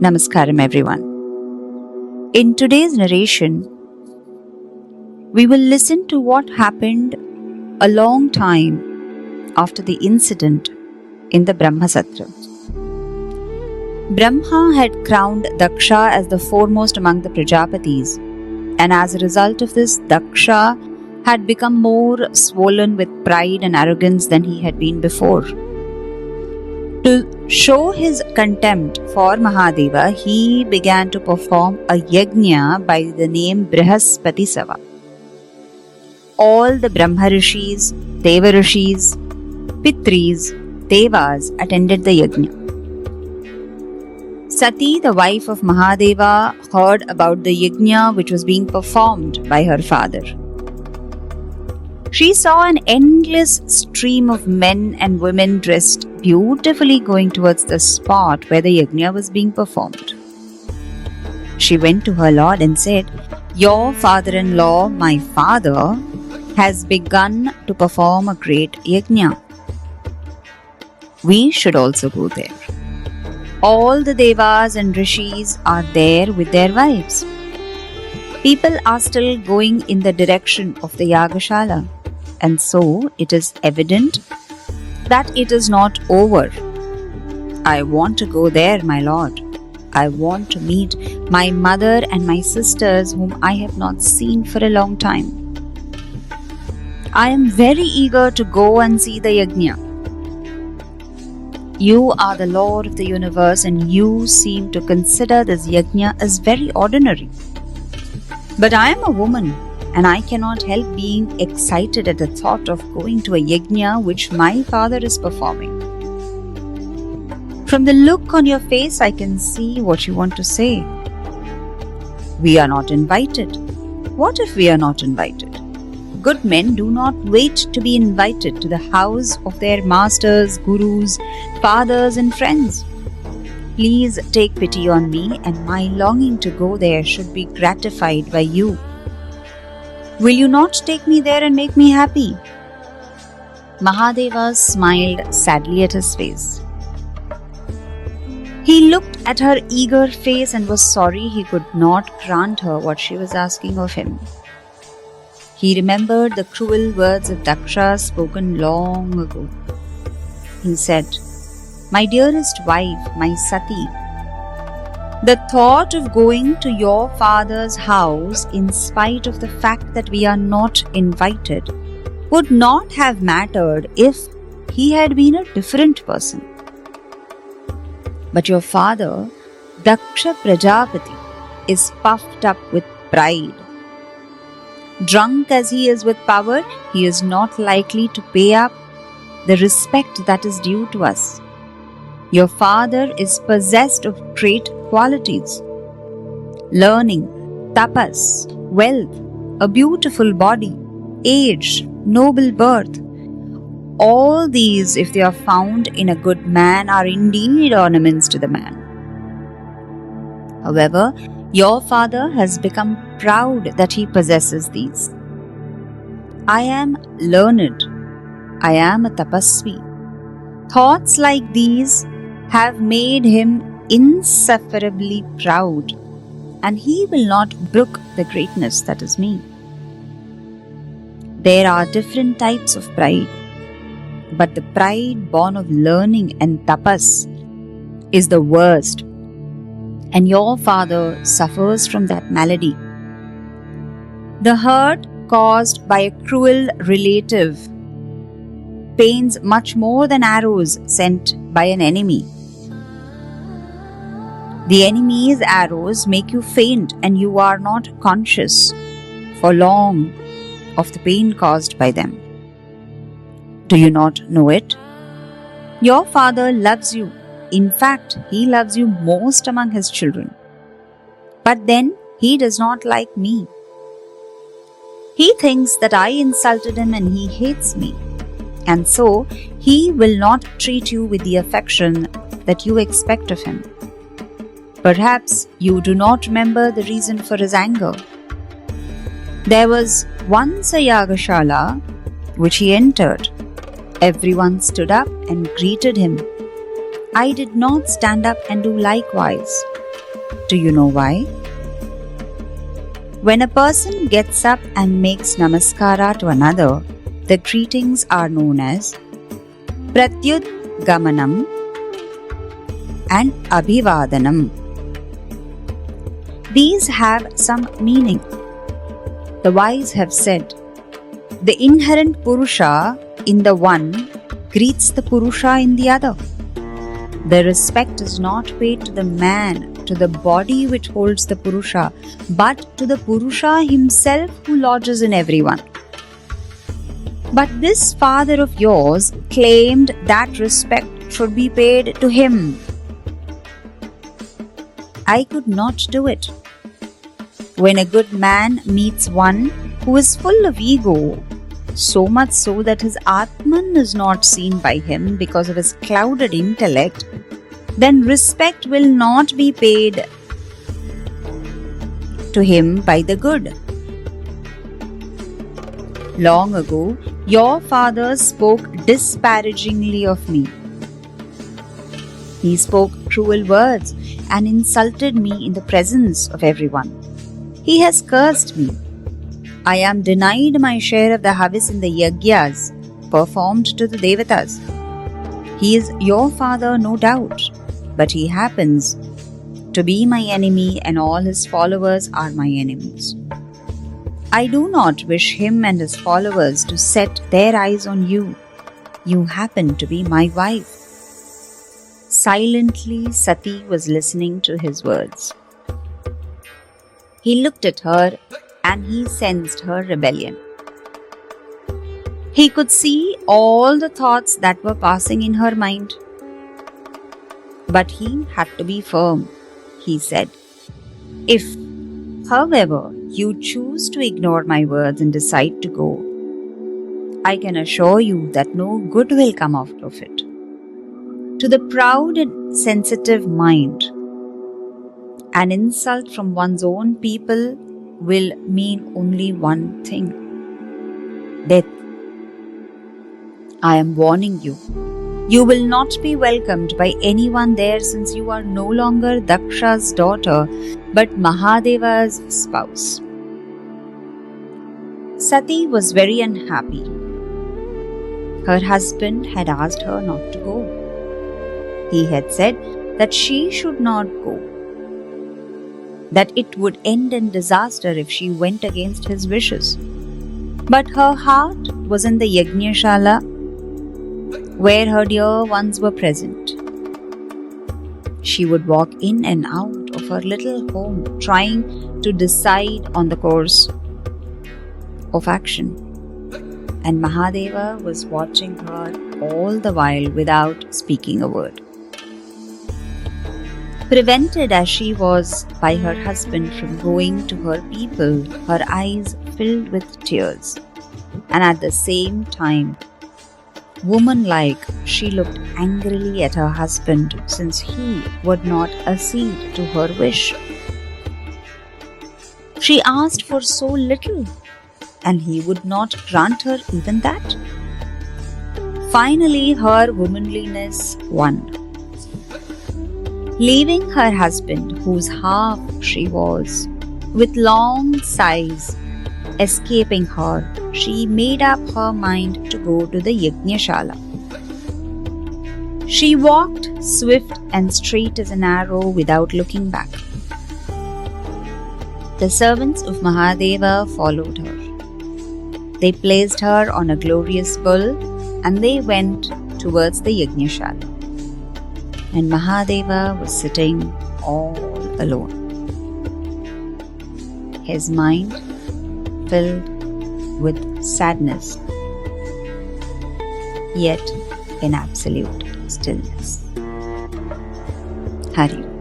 Namaskaram everyone. In today's narration, we will listen to what happened a long time after the incident in the Brahmasatra. Brahma had crowned Daksha as the foremost among the Prajapatis, and as a result of this, Daksha had become more swollen with pride and arrogance than he had been before. To show his contempt for Mahadeva, he began to perform a yajna by the name Brihaspati Seva. All the Brahma Rishis, Deva Rishis, Pitris, Devas attended the yajna. Sati, the wife of Mahadeva, heard about the yajna which was being performed by her father. She saw an endless stream of men and women dressed beautifully going towards the spot where the yajna was being performed. She went to her lord and said, "Your father-in-law, my father, has begun to perform a great yajna. We should also go there. All the devas and rishis are there with their wives. People are still going in the direction of the Yagashala, and so it is evident that it is not over. I want to go there, my lord. I want to meet my mother and my sisters whom I have not seen for a long time. I am very eager to go and see the yajna. You are the Lord of the universe and you seem to consider this yajna as very ordinary. But I am a woman and I cannot help being excited at the thought of going to a yajna which my father is performing. From the look on your face, I can see what you want to say. We are not invited. What if we are not invited? Good men do not wait to be invited to the house of their masters, gurus, fathers and friends. Please take pity on me, and my longing to go there should be gratified by you. Will you not take me there and make me happy?" Mahadeva smiled sadly at his face. He looked at her eager face and was sorry he could not grant her what she was asking of him. He remembered the cruel words of Daksha spoken long ago. He said, "My dearest wife, my Sati, the thought of going to your father's house in spite of the fact that we are not invited would not have mattered if he had been a different person. But your father, Daksha Prajapati, is puffed up with pride. Drunk as he is with power, he is not likely to pay up the respect that is due to us. Your father is possessed of great qualities: learning, tapas, wealth, a beautiful body, age, noble birth. All these, if they are found in a good man, are indeed ornaments to the man. However, your father has become proud that he possesses these. I am learned. I am a tapasvi. Thoughts like these have made him insufferably proud, and he will not brook the greatness that is me. There are different types of pride, but the pride born of learning and tapas is the worst, and your father suffers from that malady. The hurt caused by a cruel relative pains much more than arrows sent by an enemy. The enemy's arrows make you faint, and you are not conscious for long of the pain caused by them. Do you not know it? Your father loves you. In fact, he loves you most among his children. But then he does not like me. He thinks that I insulted him and he hates me. And so he will not treat you with the affection that you expect of him. Perhaps you do not remember the reason for his anger. There was once a Yagashala which he entered. Everyone stood up and greeted him. I did not stand up and do likewise. Do you know why? When a person gets up and makes namaskara to another, the greetings are known as Pratyut Gamanam and Abhivadanam. These have some meaning. The wise have said, the inherent Purusha in the one greets the Purusha in the other. The respect is not paid to the man, to the body which holds the Purusha, but to the Purusha himself who lodges in everyone. But this father of yours claimed that respect should be paid to him. I could not do it. When a good man meets one who is full of ego, so much so that his Atman is not seen by him because of his clouded intellect, then respect will not be paid to him by the good. Long ago, your father spoke disparagingly of me. He spoke cruel words and insulted me in the presence of everyone. He has cursed me. I am denied my share of the harvest in the yagyas performed to the devatas. He is your father, no doubt, but he happens to be my enemy and all his followers are my enemies. I do not wish him and his followers to set their eyes on you. You happen to be my wife. Silently, Sati was listening to his words. He looked at her and he sensed her rebellion. He could see all the thoughts that were passing in her mind. But he had to be firm. He said, if, however, you choose to ignore my words and decide to go, I can assure you that no good will come out of it. To the proud and sensitive mind, an insult from one's own people will mean only one thing: death. I am warning you. You will not be welcomed by anyone there since you are no longer Daksha's daughter but Mahadeva's spouse. Sati was very unhappy. Her husband had asked her not to go. He had said that she should not go, that it would end in disaster if she went against his wishes. But her heart was in the Yajnashala where her dear ones were present. She would walk in and out of her little home trying to decide on the course of action. And Mahadeva was watching her all the while without speaking a word. Prevented as she was by her husband from going to her people, her eyes filled with tears. And at the same time, woman-like, she looked angrily at her husband since he would not accede to her wish. She asked for so little, and he would not grant her even that. Finally, her womanliness won. Leaving her husband, whose half she was, with long sighs escaping her, she made up her mind to go to the Yajnashala. She walked swift and straight as an arrow without looking back. The servants of Mahadeva followed her. They placed her on a glorious bull and they went towards the Yajnashala. And Mahadeva was sitting all alone. His mind filled with sadness, yet in absolute stillness. Hari Om.